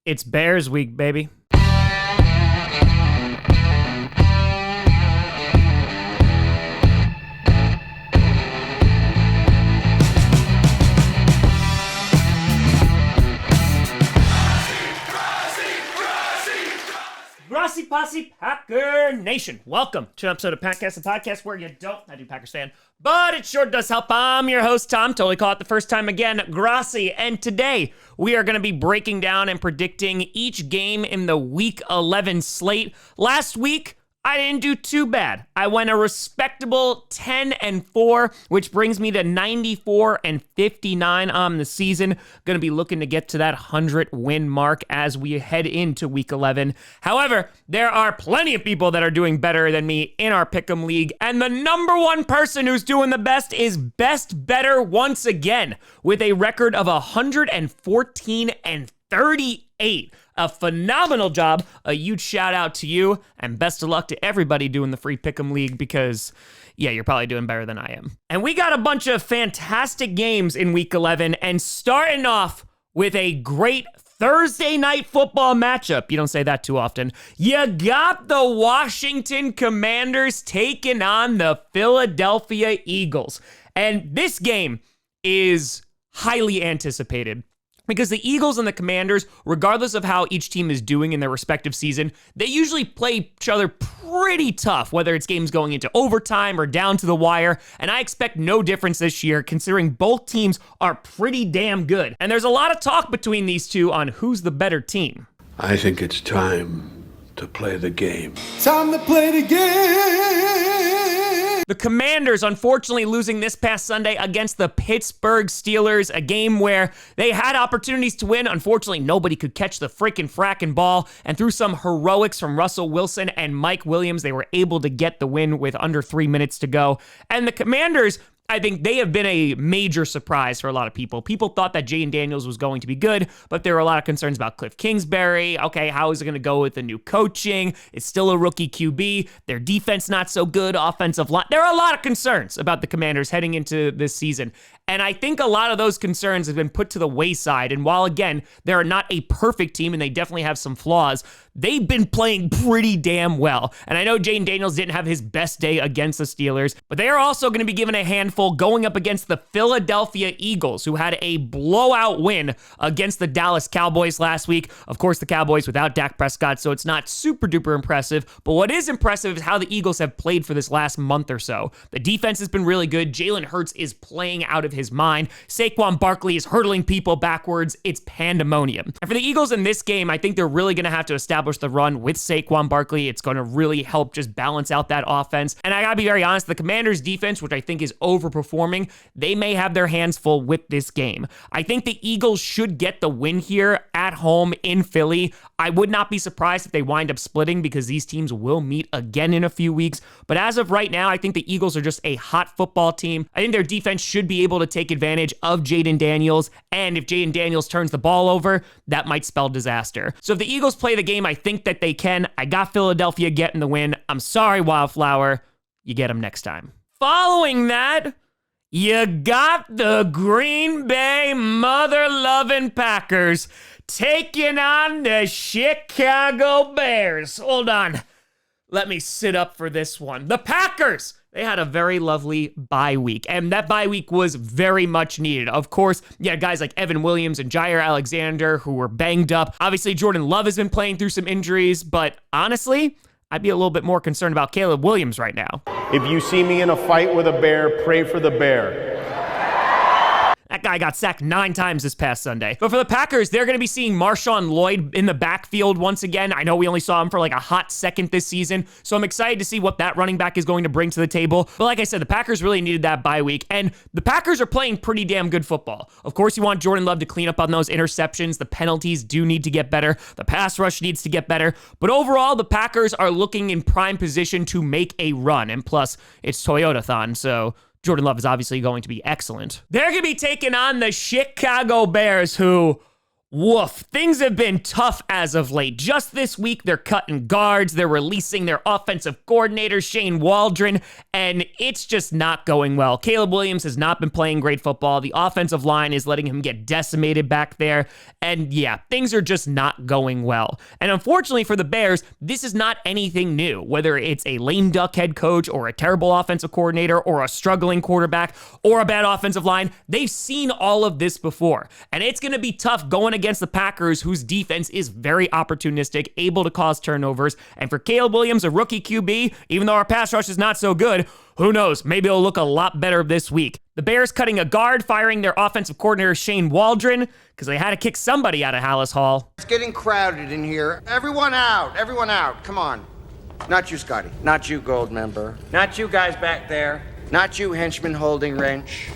It's Bears week, baby. Grossi Posse Packer Nation. Welcome to an episode of Packcast, the podcast where you don't, I do Packers fan, but it sure does help. I'm your host, Tom. Totally caught it the first time again, Grossi. And today we are going to be breaking down and predicting each game in the Week 11 slate. Last week, I didn't do too bad. I went a respectable 10-4, which brings me to 94-59 on the season. Going to be looking to get to that 100-win mark as we head into Week 11. However, there are plenty of people that are doing better than me in our Pick'em League, and the number one person who's doing the best is Best Better once again, with a record of 114-38. A phenomenal job. A huge shout out to you, and best of luck to everybody doing the free Pick'em League because, yeah, you're probably doing better than I am. And we got a bunch of fantastic games in Week 11, and starting off with a great Thursday night football matchup. You don't say that too often. You got the Washington Commanders taking on the Philadelphia Eagles. And this game is highly anticipated, because the Eagles and the Commanders, regardless of how each team is doing in their respective season, they usually play each other pretty tough, whether it's games going into overtime or down to the wire. And I expect no difference this year, considering both teams are pretty damn good. And there's a lot of talk between these two on who's the better team. I think it's time to play the game. Time to play the game! The Commanders, unfortunately, losing this past Sunday against the Pittsburgh Steelers, a game where they had opportunities to win. Unfortunately, nobody could catch the freaking fracking ball, and through some heroics from Russell Wilson and Mike Williams, they were able to get the win with under 3 minutes to go. And the Commanders, I think they have been a major surprise for a lot of people. People thought that Jaden Daniels was going to be good, but there were a lot of concerns about Cliff Kingsbury. Okay, how is it going to go with the new coaching? It's still a rookie QB. Their defense not so good. Offensive line. There are a lot of concerns about the Commanders heading into this season. And I think a lot of those concerns have been put to the wayside. And while, again, they're not a perfect team and they definitely have some flaws, they've been playing pretty damn well. And I know Jaden Daniels didn't have his best day against the Steelers, but they are also going to be given a handful going up against the Philadelphia Eagles, who had a blowout win against the Dallas Cowboys last week. Of course, the Cowboys without Dak Prescott, so it's not super duper impressive. But what is impressive is how the Eagles have played for this last month or so. The defense has been really good. Jalen Hurts is playing out of his mind. Saquon Barkley is hurdling people backwards. It's pandemonium. And for the Eagles in this game, I think they're really going to have to establish the run with Saquon Barkley. It's going to really help just balance out that offense. And I got to be very honest, the Commanders' defense, which I think is overperforming, they may have their hands full with this game. I think the Eagles should get the win here at home in Philly. I would not be surprised if they wind up splitting, because these teams will meet again in a few weeks. But as of right now, I think the Eagles are just a hot football team. I think their defense should be able to take advantage of Jaden Daniels. And if Jaden Daniels turns the ball over, that might spell disaster. So if the Eagles play the game, I think that they can. I got Philadelphia getting the win. I'm sorry, Wildflower. You get them next time. Following that, you got the Green Bay mother-loving Packers taking on the Chicago Bears. Hold on. Let me sit up for this one. The Packers, they had a very lovely bye week, and that bye week was very much needed. Of course, you had guys like Evan Williams and Jair Alexander who were banged up. Obviously, Jordan Love has been playing through some injuries, but honestly, I'd be a little bit more concerned about Caleb Williams right now. If you see me in a fight with a bear, pray for the bear. That guy got sacked 9 times this past Sunday. But for the Packers, they're going to be seeing Marshawn Lloyd in the backfield once again. I know we only saw him for like a hot second this season, so I'm excited to see what that running back is going to bring to the table. But like I said, the Packers really needed that bye week, and the Packers are playing pretty damn good football. Of course, you want Jordan Love to clean up on those interceptions. The penalties do need to get better. The pass rush needs to get better. But overall, the Packers are looking in prime position to make a run. And plus, it's Toyota-thon, so Jordan Love is obviously going to be excellent. They're going to be taking on the Chicago Bears, who, Woof. Things have been tough as of late. Just this week, they're cutting guards, they're releasing their offensive coordinator, Shane Waldron, and it's just not going well. Caleb Williams has not been playing great football. The offensive line is letting him get decimated back there, and yeah, things are just not going well. And unfortunately for the Bears, this is not anything new. Whether it's a lame duck head coach or a terrible offensive coordinator or a struggling quarterback or a bad offensive line, they've seen all of this before. And it's going to be tough going against the Packers, whose defense is very opportunistic, able to cause turnovers. And for Caleb Williams, a rookie QB, even though our pass rush is not so good, who knows? Maybe it'll look a lot better this week. The Bears cutting a guard, firing their offensive coordinator, Shane Waldron, because they had to kick somebody out of Hallis Hall. It's getting crowded in here. Everyone out. Come on. Not you, Scotty. Not you, Gold member. Not you guys back there. Not you, henchman holding wrench.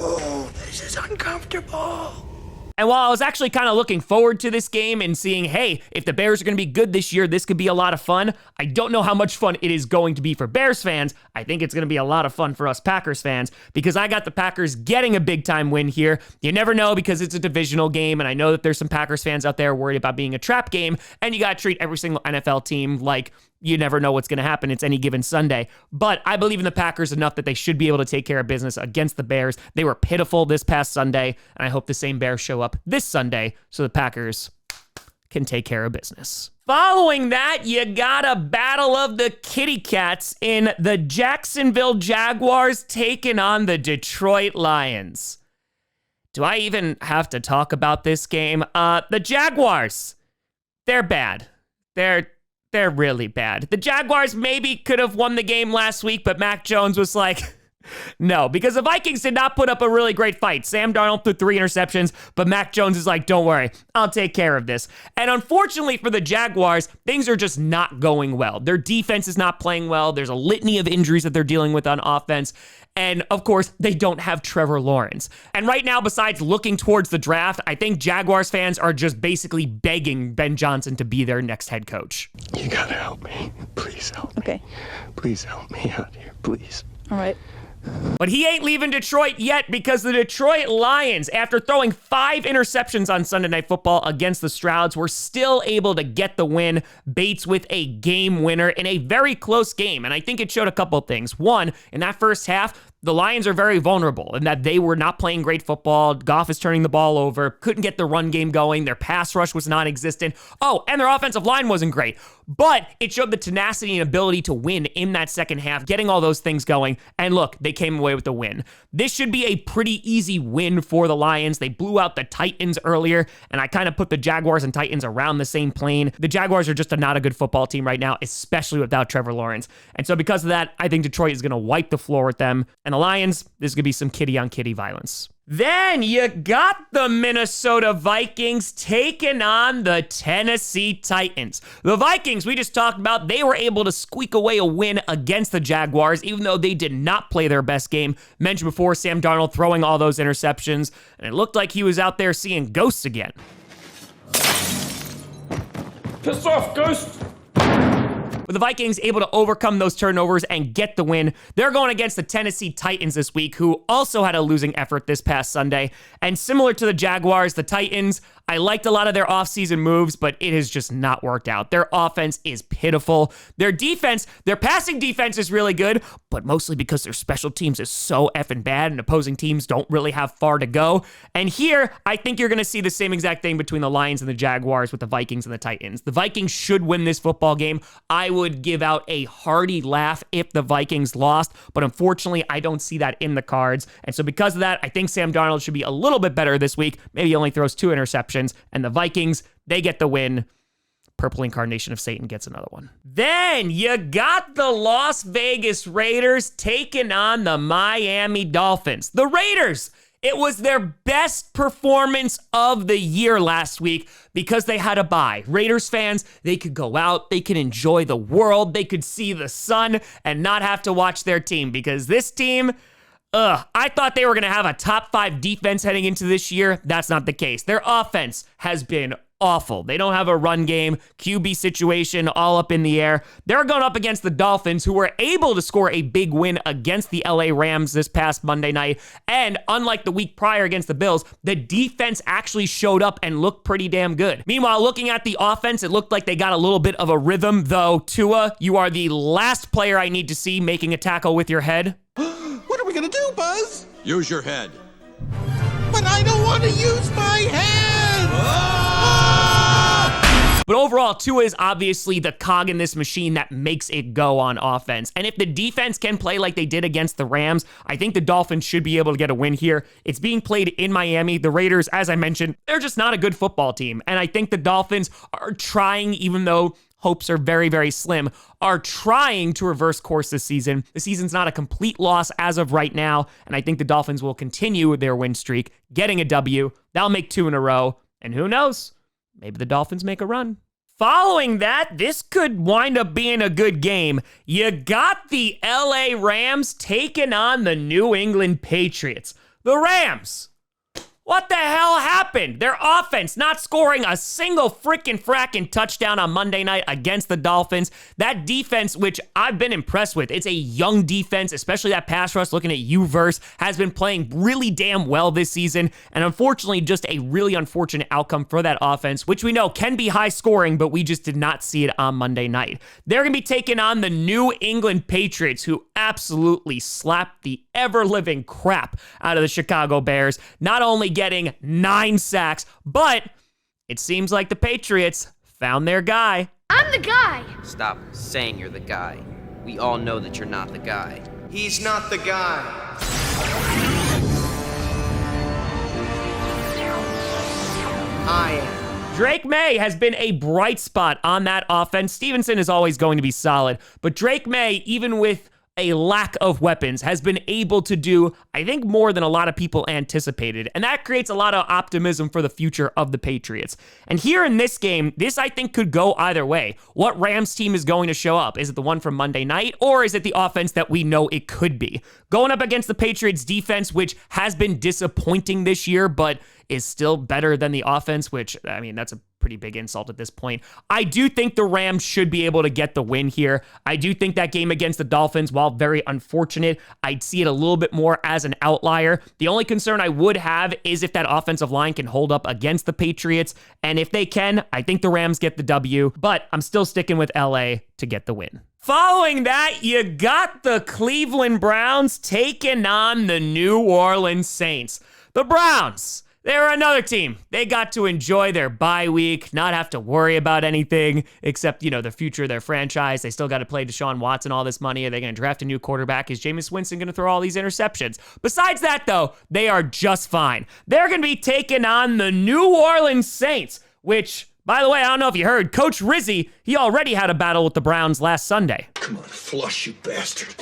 Oh, this is uncomfortable. And while I was actually kind of looking forward to this game and seeing, hey, if the Bears are going to be good this year, this could be a lot of fun, I don't know how much fun it is going to be for Bears fans. I think it's going to be a lot of fun for us Packers fans because I got the Packers getting a big-time win here. You never know because it's a divisional game, and I know that there's some Packers fans out there worried about being a trap game, and you got to treat every single NFL team like you never know what's going to happen. It's any given Sunday. But I believe in the Packers enough that they should be able to take care of business against the Bears. They were pitiful this past Sunday, and I hope the same Bears show up this Sunday so the Packers can take care of business. Following that, you got a battle of the kitty cats in the Jacksonville Jaguars taking on the Detroit Lions. Do I even have to talk about this game? The Jaguars, they're bad. They're really bad. The Jaguars maybe could have won the game last week, but Mac Jones was like, no, because the Vikings did not put up a really great fight. Sam Darnold threw 3 interceptions, but Mac Jones is like, don't worry, I'll take care of this. And unfortunately for the Jaguars, things are just not going well. Their defense is not playing well. There's a litany of injuries that they're dealing with on offense. And of course, they don't have Trevor Lawrence. And right now, besides looking towards the draft, I think Jaguars fans are just basically begging Ben Johnson to be their next head coach. You gotta help me. Please help me. Okay. Please help me out here, please. All right. But he ain't leaving Detroit yet because the Detroit Lions, after throwing 5 interceptions on Sunday Night Football against the Strouds, were still able to get the win. Bates with a game winner in a very close game. And I think it showed a couple of things. One, in that first half, the Lions are very vulnerable in that they were not playing great football. Goff is turning the ball over, couldn't get the run game going. Their pass rush was non-existent. Oh, and their offensive line wasn't great. But it showed the tenacity and ability to win in that second half, getting all those things going. And look, they came away with the win. This should be a pretty easy win for the Lions. They blew out the Titans earlier, and I kind of put the Jaguars and Titans around the same plane. The Jaguars are just not a good football team right now, especially without Trevor Lawrence. And so because of that, I think Detroit is going to wipe the floor with them. And the Lions, this is going to be some kitty-on-kitty violence. Then you got the Minnesota Vikings taking on the Tennessee Titans. The Vikings, we just talked about, they were able to squeak away a win against the Jaguars, even though they did not play their best game. Mentioned before, Sam Darnold throwing all those interceptions, and it looked like he was out there seeing ghosts again. Piss off, ghost! With the Vikings able to overcome those turnovers and get the win, they're going against the Tennessee Titans this week, who also had a losing effort this past Sunday. And similar to the Jaguars, the Titans, I liked a lot of their offseason moves, but it has just not worked out. Their offense is pitiful. Their defense, their passing defense is really good, but mostly because their special teams is so effing bad and opposing teams don't really have far to go. And here, I think you're going to see the same exact thing between the Lions and the Jaguars with the Vikings and the Titans. The Vikings should win this football game. I would give out a hearty laugh if the Vikings lost, but unfortunately, I don't see that in the cards. And so because of that, I think Sam Darnold should be a little bit better this week. Maybe he only throws 2 interceptions. And the Vikings, they get the win. Purple Incarnation of Satan gets another one. Then you got the Las Vegas Raiders taking on the Miami Dolphins. The Raiders, it was their best performance of the year last week because they had a bye. Raiders fans, they could go out, they could enjoy the world, they could see the sun and not have to watch their team because this team, I thought they were going to have a top 5 defense heading into this year. That's not the case. Their offense has been awful. They don't have a run game, QB situation all up in the air. They're going up against the Dolphins, who were able to score a big win against the LA Rams this past Monday night. And unlike the week prior against the Bills, the defense actually showed up and looked pretty damn good. Meanwhile, looking at the offense, it looked like they got a little bit of a rhythm, though. Tua, you are the last player I need to see making a tackle with your head. What are we gonna do, Buzz? Use your head. But I don't want to use my head! But overall, Tua is obviously the cog in this machine that makes it go on offense. And if the defense can play like they did against the Rams, I think the Dolphins should be able to get a win here. It's being played in Miami. The Raiders, as I mentioned, they're just not a good football team. And I think the Dolphins are trying, even though hopes are very, very slim, are trying to reverse course this season. The season's not a complete loss as of right now, and I think the Dolphins will continue their win streak, getting a W. They'll make 2 in a row, and who knows? Maybe the Dolphins make a run. Following that, this could wind up being a good game. You got the LA Rams taking on the New England Patriots. The Rams, what the hell happened? Their offense not scoring a single frackin' touchdown on Monday night against the Dolphins. That defense, which I've been impressed with, it's a young defense, especially that pass rush, looking at U-verse, has been playing really damn well this season. And unfortunately, just a really unfortunate outcome for that offense, which we know can be high scoring, but we just did not see it on Monday night. They're going to be taking on the New England Patriots, who absolutely slapped the ever-living crap out of the Chicago Bears, not only getting 9 sacks, but it seems like the Patriots found their guy. I'm the guy. Stop saying you're the guy. We all know that you're not the guy. He's not the guy. I am. Drake May has been a bright spot on that offense. Stevenson is always going to be solid, but Drake May, even with a lack of weapons, has been able to do, I think, more than a lot of people anticipated. And that creates a lot of optimism for the future of the Patriots. And here in this game, this I think could go either way. What Rams team is going to show up? Is it the one from Monday night, or is it the offense that we know it could be? Going up against the Patriots defense, which has been disappointing this year, but is still better than the offense, which, I mean, that's a pretty big insult at this point. I do think the Rams should be able to get the win here. I do think that game against the Dolphins, while very unfortunate, I'd see it a little bit more as an outlier. The only concern I would have is if that offensive line can hold up against the Patriots. And if they can, I think the Rams get the W, but I'm still sticking with LA to get the win. Following that, you got the Cleveland Browns taking on the New Orleans Saints. The Browns, they're another team. They got to enjoy their bye week, not have to worry about anything except, the future of their franchise. They still got to play Deshaun Watson all this money. Are they going to draft a new quarterback? Is Jameis Winston going to throw all these interceptions? Besides that, though, they are just fine. They're going to be taking on the New Orleans Saints, which, by the way, I don't know if you heard, Coach Rizzi, he already had a battle with the Browns last Sunday. Come on, flush, you bastard.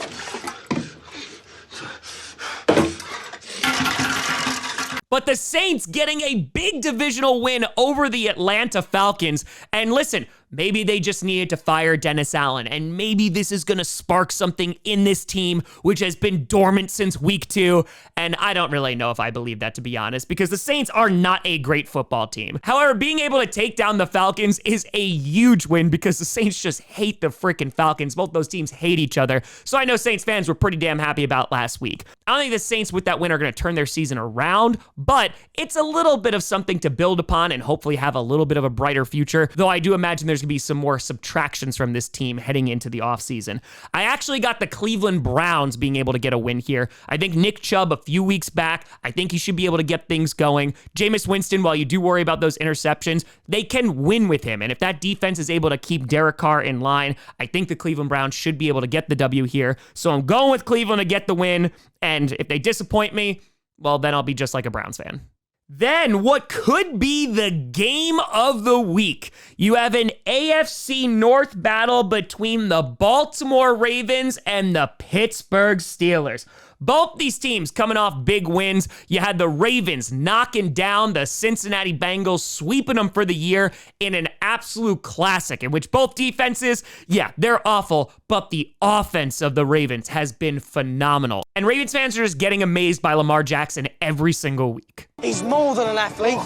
But the Saints getting a big divisional win over the Atlanta Falcons. And listen, maybe they just needed to fire Dennis Allen, and maybe this is going to spark something in this team, which has been dormant since week 2. And I don't really know if I believe that, to be honest, because the Saints are not a great football team. However, being able to take down the Falcons is a huge win because the Saints just hate the freaking Falcons. Both those teams hate each other. So I know Saints fans were pretty damn happy about last week. I don't think the Saints with that win are going to turn their season around, but it's a little bit of something to build upon and hopefully have a little bit of a brighter future, though I do imagine there's going to be some more subtractions from this team heading into the offseason. I actually got the Cleveland Browns being able to get a win here. I think Nick Chubb a few weeks back, I think he should be able to get things going. Jameis Winston, while you do worry about those interceptions, they can win with him. And if that defense is able to keep Derek Carr in line, I think the Cleveland Browns should be able to get the W here. So I'm going with Cleveland to get the win. And if they disappoint me, well, then I'll be just like a Browns fan. Then what could be the game of the week? You have an AFC North battle between the Baltimore Ravens and the Pittsburgh Steelers. Both these teams coming off big wins. You had the Ravens knocking down the Cincinnati Bengals, sweeping them for the year in an absolute classic, in which both defenses, they're awful, but the offense of the Ravens has been phenomenal. And Ravens fans are just getting amazed by Lamar Jackson every single week. He's more than an athlete.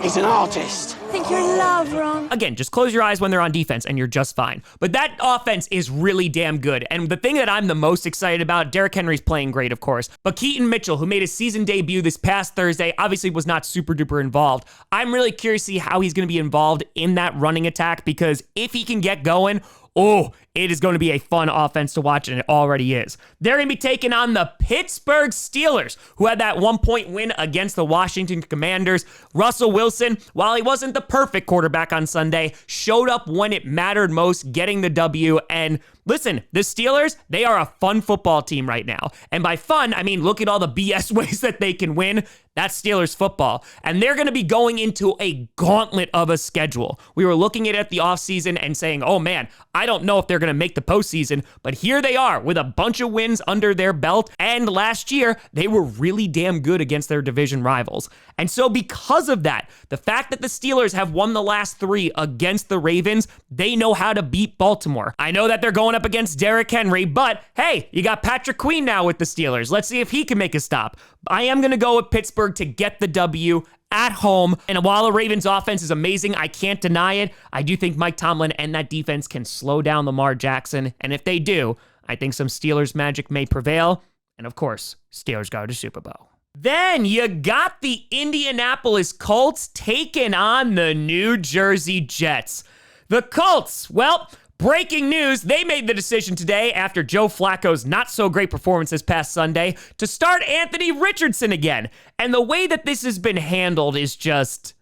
He's an artist. I think you're in love, Ron. Again, just close your eyes when they're on defense and you're just fine. But that offense is really damn good. And the thing that I'm the most excited about, Derrick Henry's playing great, of course, but Keaton Mitchell, who made his season debut this past Thursday, obviously was not super duper involved. I'm really curious to see how he's going to be involved in that running attack, because if he can get going, oh, it is going to be a fun offense to watch, and it already is. They're going to be taking on the Pittsburgh Steelers, who had that 1-point win against the Washington Commanders. Russell Wilson, while he wasn't the perfect quarterback on Sunday, showed up when it mattered most, getting the W. And listen, the Steelers, they are a fun football team right now. And by fun, I mean, look at all the BS ways that they can win. That's Steelers football. And they're going to be going into a gauntlet of a schedule. We were looking at it the offseason and saying, oh man, I don't know if they're going to make the postseason, but here they are with a bunch of wins under their belt. And last year, they were really damn good against their division rivals. And so because of that, the fact that the Steelers have won the last 3 against the Ravens, they know how to beat Baltimore. I know that they're going up against Derrick Henry, but hey, you got Patrick Queen now with the Steelers. Let's see if he can make a stop. I am going to go with Pittsburgh to get the W at home. And while the Ravens offense is amazing, I can't deny it. I do think Mike Tomlin and that defense can slow down Lamar Jackson. And if they do, I think some Steelers magic may prevail. And of course, Steelers go to Super Bowl. Then you got the Indianapolis Colts taking on the New Jersey Jets. The Colts, well, breaking news, they made the decision today after Joe Flacco's not so great performance this past Sunday to start Anthony Richardson again. And the way that this has been handled is just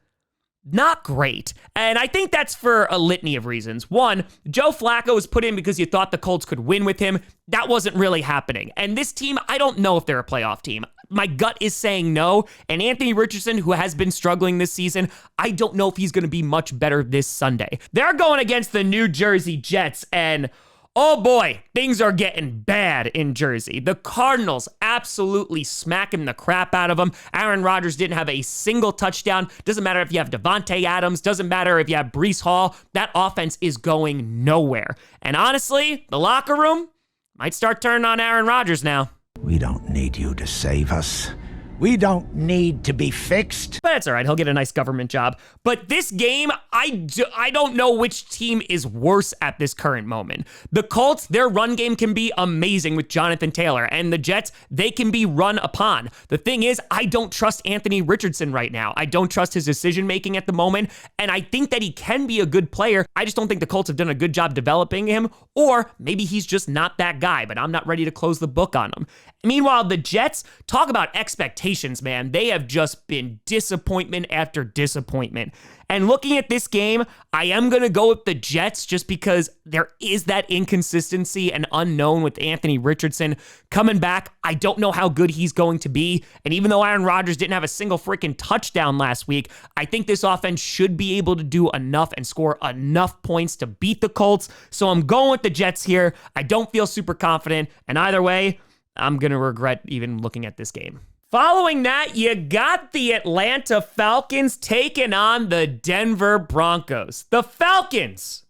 not great. And I think that's for a litany of reasons. One, Joe Flacco was put in because you thought the Colts could win with him. That wasn't really happening. And this team, I don't know if they're a playoff team. My gut is saying no. And Anthony Richardson, who has been struggling this season, I don't know if he's going to be much better this Sunday. They're going against the New Jersey Jets, and oh boy, things are getting bad in Jersey. The Cardinals absolutely smacking the crap out of them. Aaron Rodgers didn't have a single touchdown. Doesn't matter if you have Devontae Adams. Doesn't matter if you have Breece Hall. That offense is going nowhere. And honestly, the locker room might start turning on Aaron Rodgers now. We don't need you to save us. We don't need to be fixed. But it's all right. He'll get a nice government job. But this game, I don't know which team is worse at this current moment. The Colts, their run game can be amazing with Jonathan Taylor. And the Jets, they can be run upon. The thing is, I don't trust Anthony Richardson right now. I don't trust his decision-making at the moment. And I think that he can be a good player. I just don't think the Colts have done a good job developing him. Or maybe he's just not that guy, but I'm not ready to close the book on him. Meanwhile, the Jets, talk about expectations, man. They have just been disappointment after disappointment. And looking at this game, I am going to go with the Jets just because there is that inconsistency and unknown with Anthony Richardson coming back. I don't know how good he's going to be. And even though Aaron Rodgers didn't have a single freaking touchdown last week, I think this offense should be able to do enough and score enough points to beat the Colts. So I'm going with the Jets here. I don't feel super confident. And either way, I'm going to regret even looking at this game. Following that, you got the Atlanta Falcons taking on the Denver Broncos. The Falcons!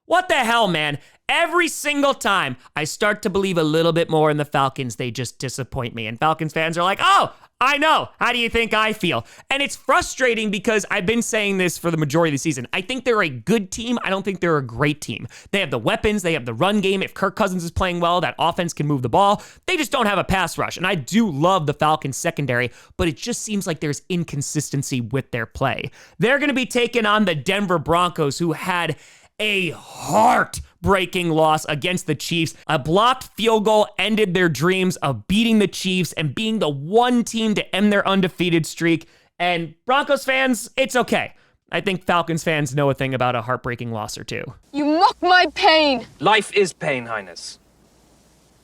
What the hell, man? Every single time I start to believe a little bit more in the Falcons, they just disappoint me. And Falcons fans are like, oh, I know. How do you think I feel? And it's frustrating because I've been saying this for the majority of the season. I think they're a good team. I don't think they're a great team. They have the weapons. They have the run game. If Kirk Cousins is playing well, that offense can move the ball. They just don't have a pass rush. And I do love the Falcons secondary, but it just seems like there's inconsistency with their play. They're going to be taking on the Denver Broncos, who had a heartbreaking loss against the Chiefs. A blocked field goal ended their dreams of beating the Chiefs and being the one team to end their undefeated streak. And Broncos fans, it's okay. I think Falcons fans know a thing about a heartbreaking loss or two. You mock my pain. Life is pain, Highness.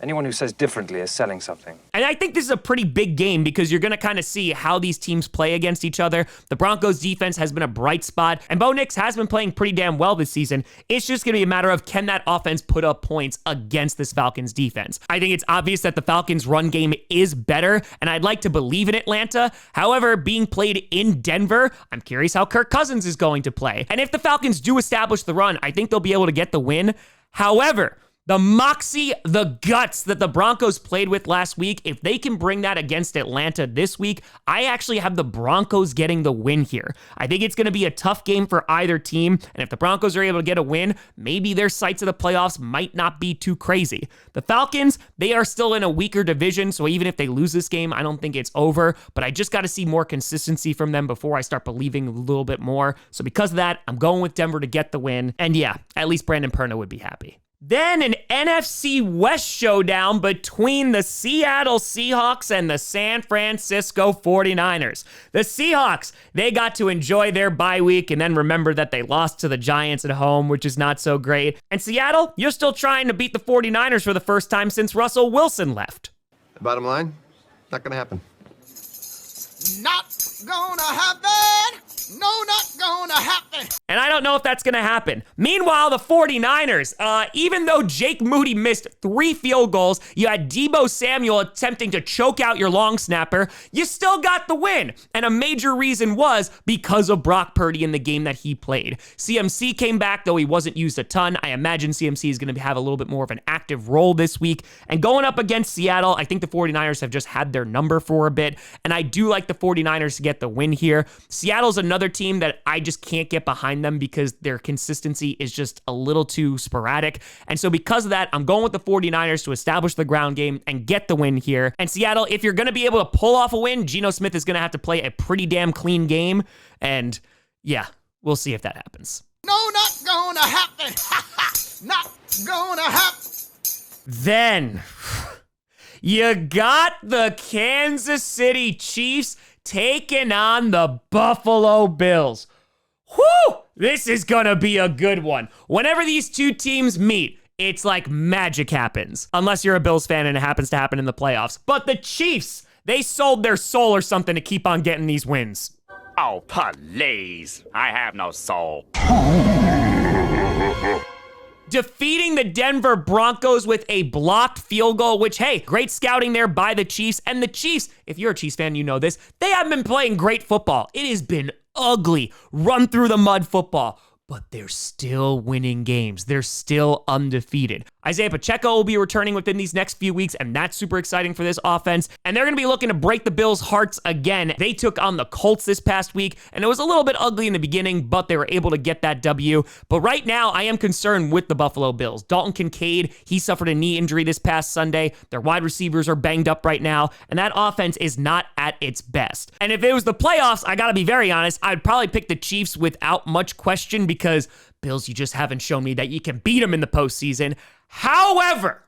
Anyone who says differently is selling something. And I think this is a pretty big game because you're going to kind of see how these teams play against each other. The Broncos defense has been a bright spot, and Bo Nix has been playing pretty damn well this season. It's just going to be a matter of, can that offense put up points against this Falcons defense? I think it's obvious that the Falcons run game is better, and I'd like to believe in Atlanta. However, being played in Denver, I'm curious how Kirk Cousins is going to play. And if the Falcons do establish the run, I think they'll be able to get the win. However, The moxie, the guts that the Broncos played with last week, if they can bring that against Atlanta this week, I actually have the Broncos getting the win here. I think it's going to be a tough game for either team, and if the Broncos are able to get a win, maybe their sights of the playoffs might not be too crazy. The Falcons, they are still in a weaker division, so even if they lose this game, I don't think it's over, but I just got to see more consistency from them before I start believing a little bit more. So because of that, I'm going with Denver to get the win, and yeah, at least Brandon Perna would be happy. Then an NFC West showdown between the Seattle Seahawks and the San Francisco 49ers. The Seahawks, they got to enjoy their bye week and then remember that they lost to the Giants at home, which is not so great. And Seattle, you're still trying to beat the 49ers for the first time since Russell Wilson left. Bottom line, not gonna happen. Not gonna happen! No, not gonna happen! And I don't know if that's going to happen. Meanwhile, the 49ers, even though Jake Moody missed 3 field goals, you had Deebo Samuel attempting to choke out your long snapper, you still got the win. And a major reason was because of Brock Purdy in the game that he played. CMC came back, though he wasn't used a ton. I imagine CMC is going to have a little bit more of an active role this week. And going up against Seattle, I think the 49ers have just had their number for a bit. And I do like the 49ers to get the win here. Seattle's another team that I just can't get behind them because their consistency is just a little too sporadic. And so because of that, I'm going with the 49ers to establish the ground game and get the win here. And Seattle, if you're going to be able to pull off a win, Geno Smith is going to have to play a pretty damn clean game. And yeah, we'll see if that happens. No, not gonna happen. Not gonna happen. Then you got the Kansas City Chiefs taking on the Buffalo Bills. Whew! This is gonna be a good one. Whenever these two teams meet, it's like magic happens. Unless you're a Bills fan and it happens to happen in the playoffs. But the Chiefs, they sold their soul or something to keep on getting these wins. Oh, please. I have no soul. Defeating the Denver Broncos with a blocked field goal, which, hey, great scouting there by the Chiefs. And the Chiefs, if you're a Chiefs fan, you know this, they haven't been playing great football. It has been ugly, run through the mud football, but they're still winning games. They're still undefeated. Isaiah Pacheco will be returning within these next few weeks, and that's super exciting for this offense. And they're going to be looking to break the Bills' hearts again. They took on the Colts this past week, and it was a little bit ugly in the beginning, but they were able to get that W. But right now, I am concerned with the Buffalo Bills. Dalton Kincaid, he suffered a knee injury this past Sunday. Their wide receivers are banged up right now, and that offense is not at its best. And if it was the playoffs, I got to be very honest, I'd probably pick the Chiefs without much question because Bills, you just haven't shown me that you can beat them in the postseason. However,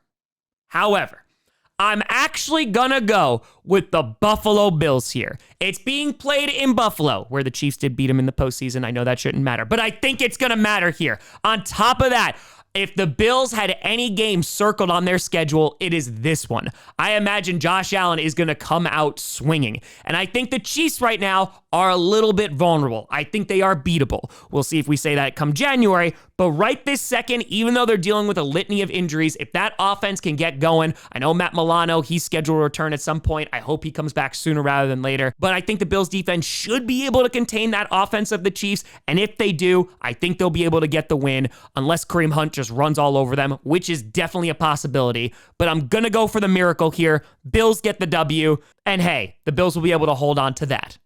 I'm actually gonna go with the Buffalo Bills here. It's being played in Buffalo, where the Chiefs did beat them in the postseason. I know that shouldn't matter, but I think it's gonna matter here. On top of that, if the Bills had any game circled on their schedule, it is this one. I imagine Josh Allen is going to come out swinging. And I think the Chiefs right now are a little bit vulnerable. I think they are beatable. We'll see if we say that come January. But right this second, even though they're dealing with a litany of injuries, if that offense can get going, I know Matt Milano, he's scheduled to return at some point. I hope he comes back sooner rather than later. But I think the Bills defense should be able to contain that offense of the Chiefs. And if they do, I think they'll be able to get the win unless Kareem Hunt just runs all over them, which is definitely a possibility. But I'm going to go for the miracle here. Bills get the W. And hey, the Bills will be able to hold on to that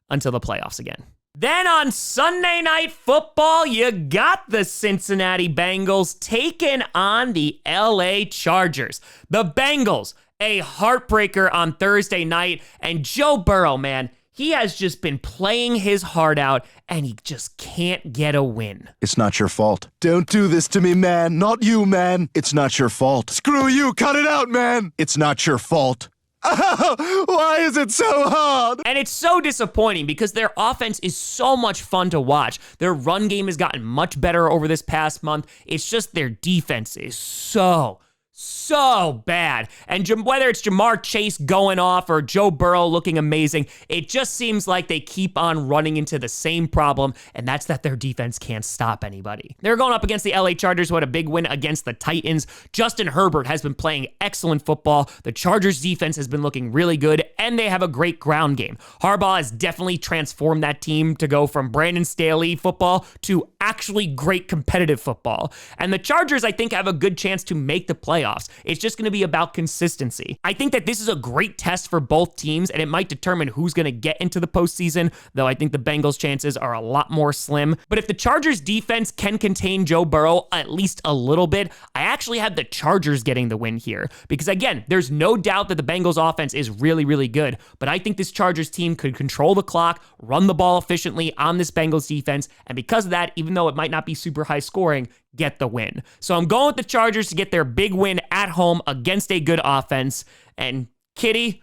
until the playoffs again. Then on Sunday Night Football, you got the Cincinnati Bengals taking on the LA Chargers. The Bengals, a heartbreaker on Thursday night, and Joe Burrow, man, he has just been playing his heart out, and he just can't get a win. It's not your fault. Don't do this to me, man. Not you, man. It's not your fault. Screw you. Cut it out, man. It's not your fault. Why is it so hard? And it's so disappointing because their offense is so much fun to watch. Their run game has gotten much better over this past month. It's just their defense is so so bad. And whether it's Jamar Chase going off or Joe Burrow looking amazing, it just seems like they keep on running into the same problem, and that's that their defense can't stop anybody. They're going up against the LA Chargers, who had a big win against the Titans. Justin Herbert has been playing excellent football. The Chargers defense has been looking really good, and they have a great ground game. Harbaugh has definitely transformed that team to go from Brandon Staley football to actually great competitive football. And the Chargers, I think, have a good chance to make the playoffs. It's just going to be about consistency. I think that this is a great test for both teams, and it might determine who's going to get into the postseason, though I think the Bengals' chances are a lot more slim. But if the Chargers defense can contain Joe Burrow at least a little bit, I actually have the Chargers getting the win here. Because again, there's no doubt that the Bengals offense is really, really good, but I think this Chargers team could control the clock, run the ball efficiently on this Bengals defense, and because of that, even though it might not be super high scoring, get the win. So I'm going with the Chargers to get their big win at home against a good offense. And Kitty,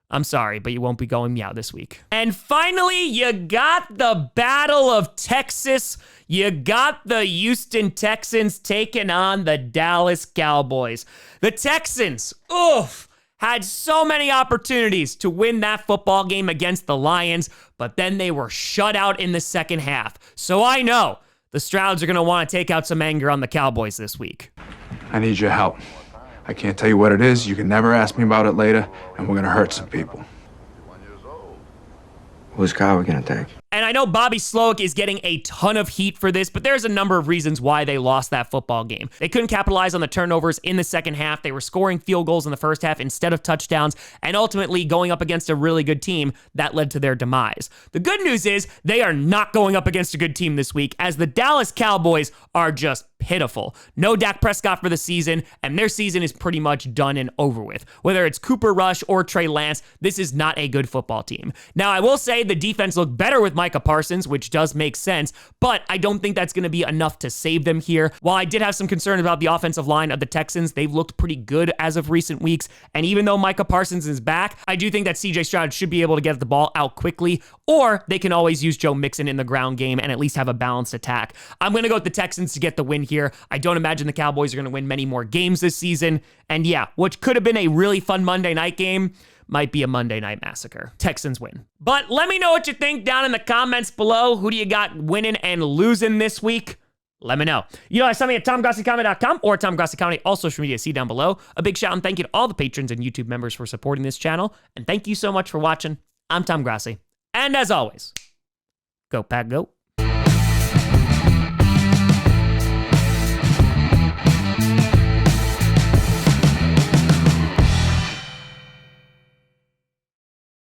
I'm sorry, but you won't be going meow this week. And finally, you got the Battle of Texas. You got the Houston Texans taking on the Dallas Cowboys. The Texans, had so many opportunities to win that football game against the Lions, but then they were shut out in the second half. So I know the Strouds are going to want to take out some anger on the Cowboys this week. I need your help. I can't tell you what it is. You can never ask me about it later, and we're going to hurt some people. Whose car are we going to take? And I know Bobby Slowick is getting a ton of heat for this, but there's a number of reasons why they lost that football game. They couldn't capitalize on the turnovers in the second half. They were scoring field goals in the first half instead of touchdowns, and ultimately going up against a really good team that led to their demise. The good news is they are not going up against a good team this week, as the Dallas Cowboys are just pitiful. No Dak Prescott for the season, and their season is pretty much done and over with. Whether it's Cooper Rush or Trey Lance, this is not a good football team. Now, I will say the defense looked better with Micah Parsons, which does make sense, but I don't think that's going to be enough to save them here. While I did have some concern about the offensive line of the Texans, they've looked pretty good as of recent weeks, and even though Micah Parsons is back, I do think that CJ Stroud should be able to get the ball out quickly, or they can always use Joe Mixon in the ground game and at least have a balanced attack. I'm going to go with the Texans to get the win here. I don't imagine the Cowboys are going to win many more games this season, and yeah, what could have been a really fun Monday night game might be a Monday night massacre. Texans win. But let me know what you think down in the comments below. Who do you got winning and losing this week? Let me know. You know, send me at TomGrossiComedy.com or Tom Grossi Comedy, all social media, see down below. A big shout and thank you to all the patrons and YouTube members for supporting this channel. And thank you so much for watching. I'm Tom Grossi. And as always, go Pack Go.